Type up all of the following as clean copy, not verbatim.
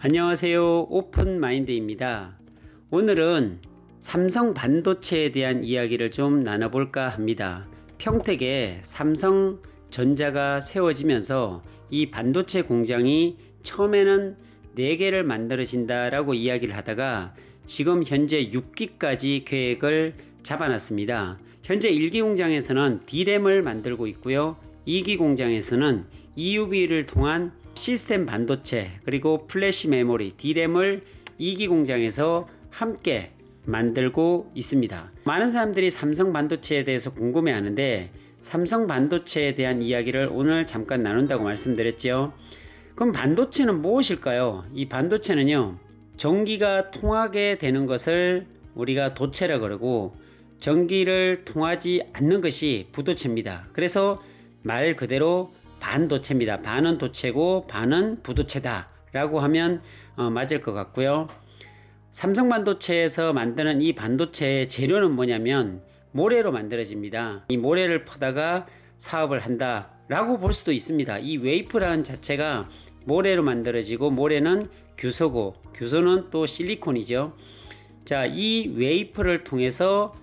안녕하세요. 오픈마인드입니다. 오늘은 삼성 반도체에 대한 이야기를 좀 나눠볼까 합니다. 평택에 삼성전자가 세워지면서 이 반도체 공장이 처음에는 4개를 만들어진다라고 이야기를 하다가 지금 현재 6기까지 계획을 잡아놨습니다. 현재 1기 공장에서는 D램을 만들고 있고요. 2기 공장에서는 EUV를 통한 시스템 반도체 그리고 플래시 메모리 D램을 2기 공장에서 함께 만들고 있습니다. 많은 사람들이 삼성 반도체에 대해서 궁금해 하는데 삼성 반도체에 대한 이야기를 오늘 잠깐 나눈다고 말씀드렸죠. 그럼 반도체는 무엇일까요? 이 반도체는요, 전기가 통하게 되는 것을 우리가 도체라 그러고 전기를 통하지 않는 것이 부도체입니다. 그래서 말 그대로 반도체입니다. 반은 도체고 반은 부도체다 라고 하면 맞을 것 같고요. 삼성 반도체에서 만드는 이 반도체의 재료는 뭐냐면 모래로 만들어집니다. 이 모래를 퍼다가 사업을 한다 라고 볼 수도 있습니다. 이 웨이프라는 자체가 모래로 만들어지고 모래는 규소고 규소는 또 실리콘이죠. 자, 이 웨이프를 통해서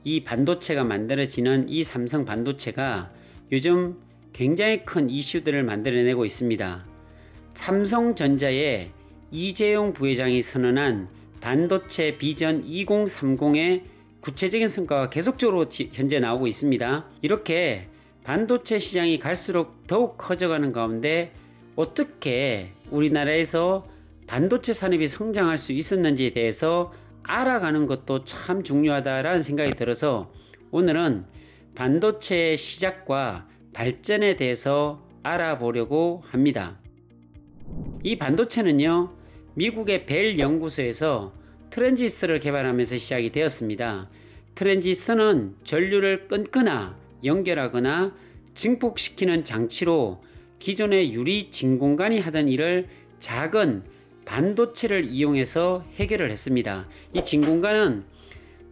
이 반도체가 만들어지는 이 삼성 반도체가 요즘 굉장히 큰 이슈들을 만들어내고 있습니다. 삼성전자의 이재용 부회장이 선언한 반도체 비전 2030의 구체적인 성과가 계속적으로 현재 나오고 있습니다. 이렇게 반도체 시장이 갈수록 더욱 커져가는 가운데 어떻게 우리나라에서 반도체 산업이 성장할 수 있었는지에 대해서 알아가는 것도 참 중요하다라는 생각이 들어서 오늘은 반도체의 시작과 발전에 대해서 알아보려고 합니다. 이 반도체는요, 미국의 벨 연구소에서 트랜지스터를 개발하면서 시작이 되었습니다. 트랜지스터는 전류를 끊거나 연결하거나 증폭시키는 장치로 기존의 유리 진공관이 하던 일을 작은 반도체를 이용해서 해결을 했습니다. 이 진공관은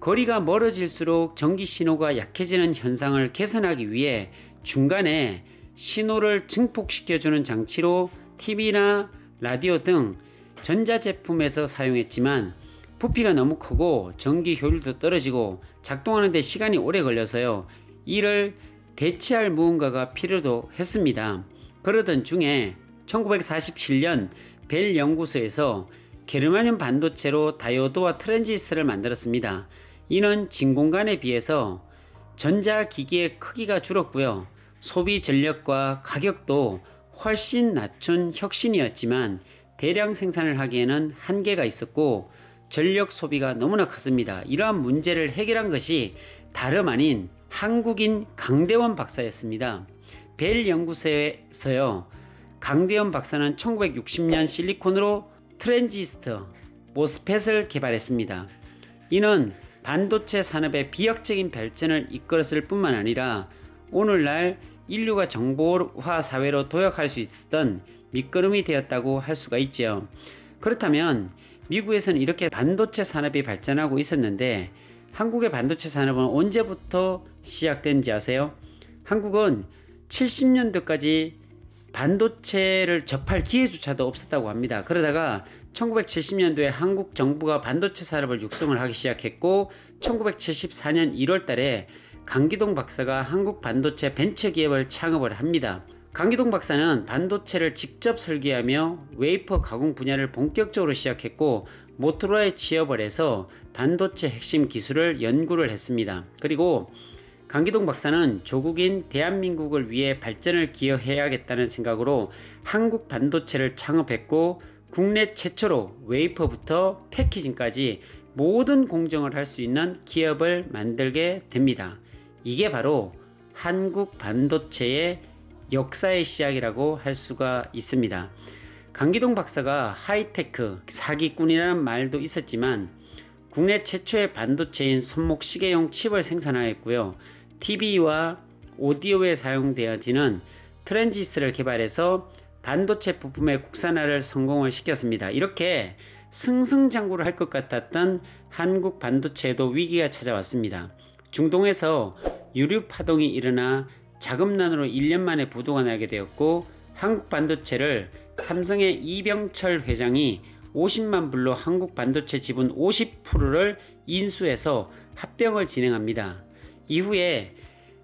거리가 멀어질수록 전기 신호가 약해지는 현상을 개선하기 위해 중간에 신호를 증폭시켜주는 장치로 TV나 라디오 등 전자제품에서 사용했지만 부피가 너무 크고 전기 효율도 떨어지고 작동하는 데 시간이 오래 걸려서요, 이를 대체할 무언가가 필요도 했습니다. 그러던 중에 1947년 벨 연구소에서 게르마늄 반도체로 다이오드와 트랜지스터를 만들었습니다. 이는 진공관에 비해서 전자기기의 크기가 줄었고요, 소비 전력과 가격도 훨씬 낮춘 혁신이었지만 대량 생산을 하기에는 한계가 있었고 전력 소비가 너무나 컸습니다. 이러한 문제를 해결한 것이 다름 아닌 한국인 강대원 박사였습니다. 벨 연구소에서요, 강대원 박사는 1960년 실리콘으로 트랜지스터, 모스펫을 개발했습니다. 이는 반도체 산업의 비약적인 발전을 이끌었을 뿐만 아니라 오늘날 인류가 정보화 사회로 도약할 수 있었던 밑거름이 되었다고 할 수가 있죠. 그렇다면 미국에서는 이렇게 반도체 산업이 발전하고 있었는데 한국의 반도체 산업은 언제부터 시작된지 아세요? 한국은 70년도까지 반도체를 접할 기회조차도 없었다고 합니다. 그러다가 1970년도에 한국 정부가 반도체 산업을 육성을 하기 시작했고 1974년 1월 달에 강기동 박사가 한국 반도체 벤처기업을 창업을 합니다. 강기동 박사는 반도체를 직접 설계하며 웨이퍼 가공 분야를 본격적으로 시작했고 모토로라에 취업을 해서 반도체 핵심 기술을 연구를 했습니다. 그리고 강기동 박사는 조국인 대한민국을 위해 발전을 기여해야겠다는 생각으로 한국 반도체를 창업했고 국내 최초로 웨이퍼부터 패키징까지 모든 공정을 할 수 있는 기업을 만들게 됩니다. 이게 바로 한국 반도체의 역사의 시작이라고 할 수가 있습니다. 강기동 박사가 하이테크 사기꾼이라는 말도 있었지만 국내 최초의 반도체인 손목시계용 칩을 생산하였고요, TV와 오디오에 사용되어지는 트랜지스터를 개발해서 반도체 부품의 국산화를 성공을 시켰습니다. 이렇게 승승장구를 할 것 같았던 한국 반도체에도 위기가 찾아왔습니다. 중동에서 유류 파동이 일어나 자금난으로 1년 만에 부도가 나게 되었고 한국 반도체를 삼성의 이병철 회장이 50만 불로 한국 반도체 지분 50%를 인수해서 합병을 진행합니다. 이후에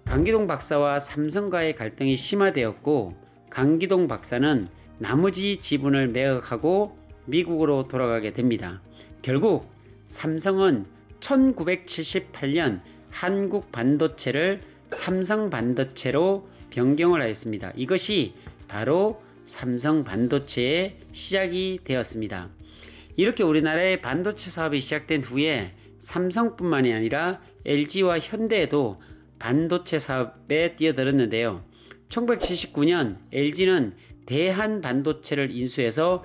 강기동 박사와 삼성과의 갈등이 심화되었고, 강기동 박사는 나머지 지분을 매각하고 미국으로 돌아가게 됩니다. 결국 삼성은 1978년 한국 반도체를 삼성 반도체로 변경을 하였습니다. 이것이 바로 삼성 반도체의 시작이 되었습니다. 이렇게 우리나라의 반도체 사업이 시작된 후에 삼성뿐만이 아니라 LG와 현대에도 반도체 사업에 뛰어들었는데요. 1979년 LG는 대한반도체를 인수해서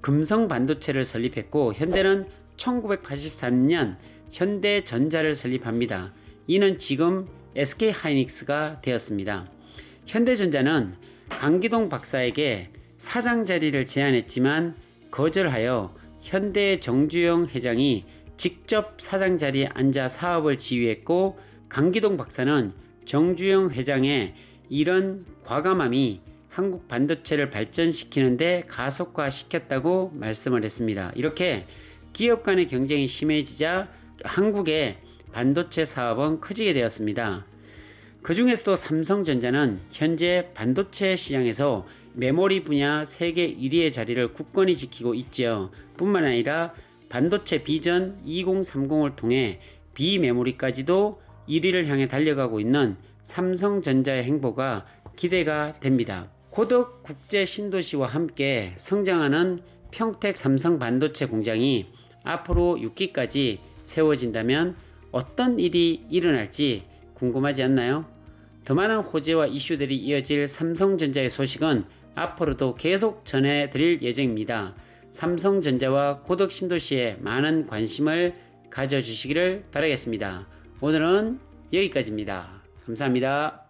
금성반도체를 설립했고, 현대는 1983년 현대전자를 설립합니다. 이는 지금 SK하이닉스가 되었습니다. 현대전자는 강기동 박사에게 사장 자리를 제안했지만 거절하여 현대 정주영 회장이 직접 사장 자리에 앉아 사업을 지휘했고, 강기동 박사는 정주영 회장의 이런 과감함이 한국 반도체를 발전시키는데 가속화시켰다고 말씀을 했습니다. 이렇게 기업 간의 경쟁이 심해지자 한국의 반도체 사업은 커지게 되었습니다. 그 중에서도 삼성전자는 현재 반도체 시장에서 메모리 분야 세계 1위의 자리를 굳건히 지키고 있죠. 뿐만 아니라 반도체 비전 2030을 통해 비메모리까지도 1위를 향해 달려가고 있는 삼성전자의 행보가 기대가 됩니다. 고덕 국제 신도시와 함께 성장하는 평택 삼성 반도체 공장이 앞으로 6기까지 세워진다면 어떤 일이 일어날지 궁금하지 않나요? 더 많은 호재와 이슈들이 이어질 삼성전자의 소식은 앞으로도 계속 전해드릴 예정입니다. 삼성전자와 고덕 신도시에 많은 관심을 가져주시기를 바라겠습니다. 오늘은 여기까지입니다. 감사합니다.